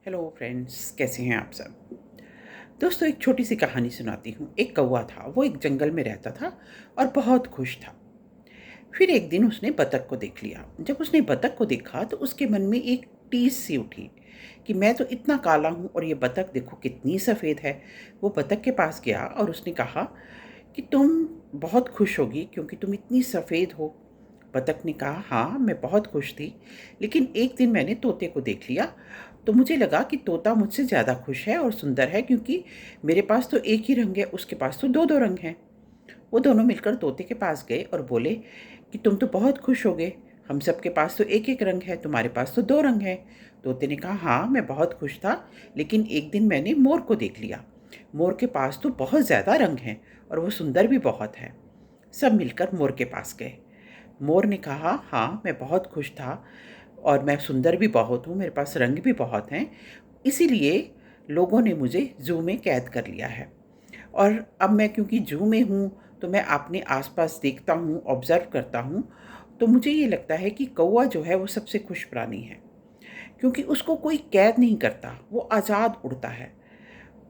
Hello friends, कैसे हैं आप सब। दोस्तों, एक छोटी सी कहानी सुनाती हूँ। एक कौवा था, वो एक जंगल में रहता था और बहुत खुश था। फिर एक दिन उसने बतख को देख लिया। जब उसने बतख को देखा तो उसके मन में एक टीस सी उठी कि मैं तो इतना काला हूँ और ये बतख देखो कितनी सफ़ेद है। वो बतख के पास गया और उसने कहा कि तुम बहुत खुश होगी क्योंकि तुम इतनी सफ़ेद हो। बतख ने कहा, हाँ मैं बहुत खुश थी, लेकिन एक दिन मैंने तोते को देख लिया तो मुझे लगा कि तोता मुझसे ज़्यादा खुश है और सुंदर है, क्योंकि मेरे पास तो एक ही रंग है, उसके पास तो दो दो रंग हैं। वो दोनों मिलकर तोते के पास गए और बोले कि तुम तो बहुत खुश हो गए, हम सब के पास तो एक एक रंग है, तुम्हारे पास तो दो रंग है। तोते ने कहा, हाँ मैं बहुत खुश था, लेकिन एक दिन मैंने मोर को देख लिया। मोर के पास तो बहुत ज़्यादा रंग हैं और वो सुंदर भी बहुत है। सब मिलकर मोर के पास गए। मोर ने कहा, हाँ मैं बहुत खुश था और मैं सुंदर भी बहुत हूँ, मेरे पास रंग भी बहुत हैं, इसीलिए लोगों ने मुझे ज़ू में कैद कर लिया है। और अब मैं क्योंकि ज़ू में हूँ तो मैं अपने आसपास देखता हूँ, ऑब्ज़र्व करता हूँ, तो मुझे ये लगता है कि कौवा जो है वो सबसे खुश प्राणी है, क्योंकि उसको कोई कैद नहीं करता, वो आज़ाद उड़ता है।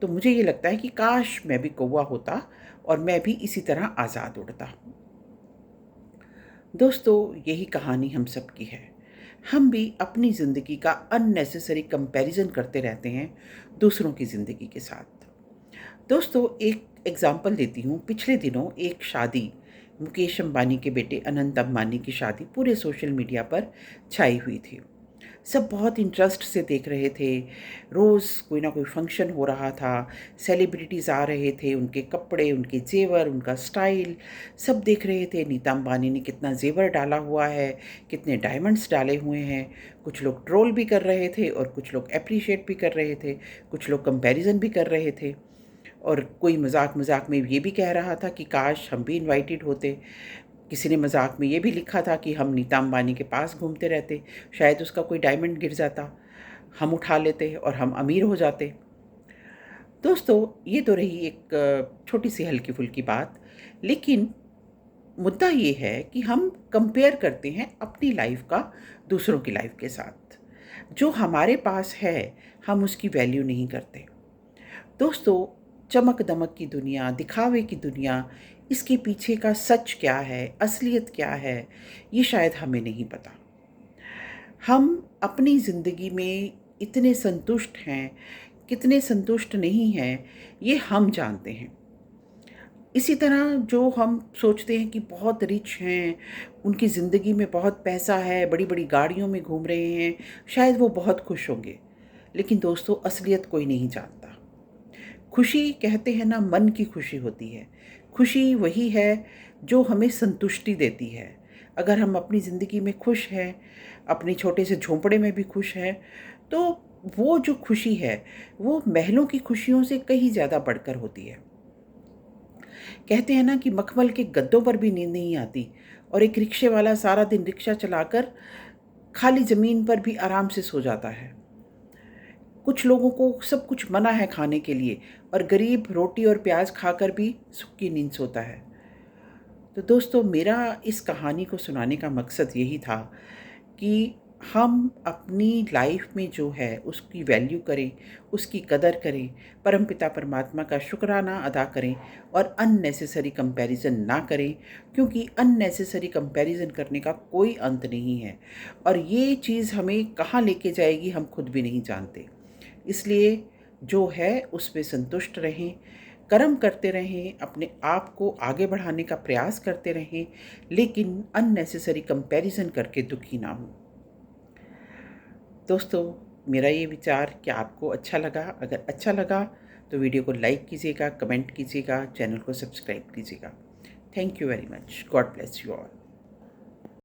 तो मुझे ये लगता है कि काश मैं भी कौवा होता और मैं भी इसी तरह आज़ाद उड़ता। दोस्तों, यही कहानी हम सब की है। हम भी अपनी ज़िंदगी का अननेसेसरी कंपैरिजन करते रहते हैं दूसरों की ज़िंदगी के साथ। दोस्तों, एक एग्ज़ाम्पल देती हूँ। पिछले दिनों एक शादी, मुकेश अंबानी के बेटे अनंत अंबानी की शादी पूरे सोशल मीडिया पर छाई हुई थी। सब बहुत इंटरेस्ट से देख रहे थे। रोज़ कोई ना कोई फंक्शन हो रहा था, सेलिब्रिटीज़ आ रहे थे, उनके कपड़े, उनके ज़ेवर, उनका स्टाइल सब देख रहे थे। नीता अंबानी ने कितना ज़ेवर डाला हुआ है, कितने डायमंड्स डाले हुए हैं। कुछ लोग ट्रोल भी कर रहे थे और कुछ लोग एप्रिशिएट भी कर रहे थे, कुछ लोग कंपैरिजन भी कर रहे थे। और कोई मज़ाक-मज़ाक में ये भी कह रहा था कि काश हम भी इनवाइटेड होते। किसी ने मज़ाक में ये भी लिखा था कि हम नीता अंबानी के पास घूमते रहते, शायद उसका कोई डायमंड गिर जाता, हम उठा लेते और हम अमीर हो जाते। दोस्तों, ये तो रही एक छोटी-सी हल्की-फुल्की बात, लेकिन मुद्दा ये है कि हम कंपेयर करते हैं अपनी लाइफ़ का दूसरों की लाइफ़ के साथ। जो हमारे पास है, हम उसकी वैल्यू नहीं करते। दोस्तों, चमक-दमक की दुनिया, दिखावे की दुनिया, इसके पीछे का सच क्या है, असलियत क्या है, ये शायद हमें नहीं पता। हम अपनी ज़िंदगी में इतने संतुष्ट हैं, कितने संतुष्ट नहीं हैं, ये हम जानते हैं। इसी तरह जो हम सोचते हैं कि बहुत रिच हैं, उनकी ज़िंदगी में बहुत पैसा है, बड़ी-बड़ी गाड़ियों में घूम रहे हैं, शायद वो बहुत खुश होंगे। लेकिन दोस्तों, असलियत कोई नहीं जानता। खुशी कहते हैं ना, मन की खुशी होती है। खुशी वही है जो हमें संतुष्टि देती है। अगर हम अपनी ज़िंदगी में खुश हैं, अपने छोटे से झोंपड़े में भी खुश हैं, तो वो जो खुशी है, वो महलों की खुशियों से कहीं ज़्यादा बढ़कर होती है। कहते हैं ना कि मखमल के गद्दों पर भी नींद नहीं आती, और एक रिक्शे वाला सारा दिन रिक्शा चलाकर खाली ज़मीन पर भी आराम से सो जाता है। कुछ लोगों को सब कुछ मना है खाने के लिए, और गरीब रोटी और प्याज खाकर भी सुख की नींद सोता है। तो दोस्तों, मेरा इस कहानी को सुनाने का मकसद यही था कि हम अपनी लाइफ में जो है उसकी वैल्यू करें, उसकी कदर करें, परमपिता परमात्मा का शुक्राना अदा करें और अननेसेसरी कंपैरिजन ना करें, क्योंकि अननेसेसरी कंपैरिजन करने का कोई अंत नहीं है और ये चीज़ हमें कहाँ लेके जाएगी हम खुद भी नहीं जानते। इसलिए जो है उसमें संतुष्ट रहें, कर्म करते रहें, अपने आप को आगे बढ़ाने का प्रयास करते रहें, लेकिन अननेसेसरी कंपैरिजन करके दुखी ना हों। दोस्तों, मेरा ये विचार क्या आपको अच्छा लगा? अगर अच्छा लगा तो वीडियो को लाइक कीजिएगा, कमेंट कीजिएगा, चैनल को सब्सक्राइब कीजिएगा। Thank you very much. God bless you all.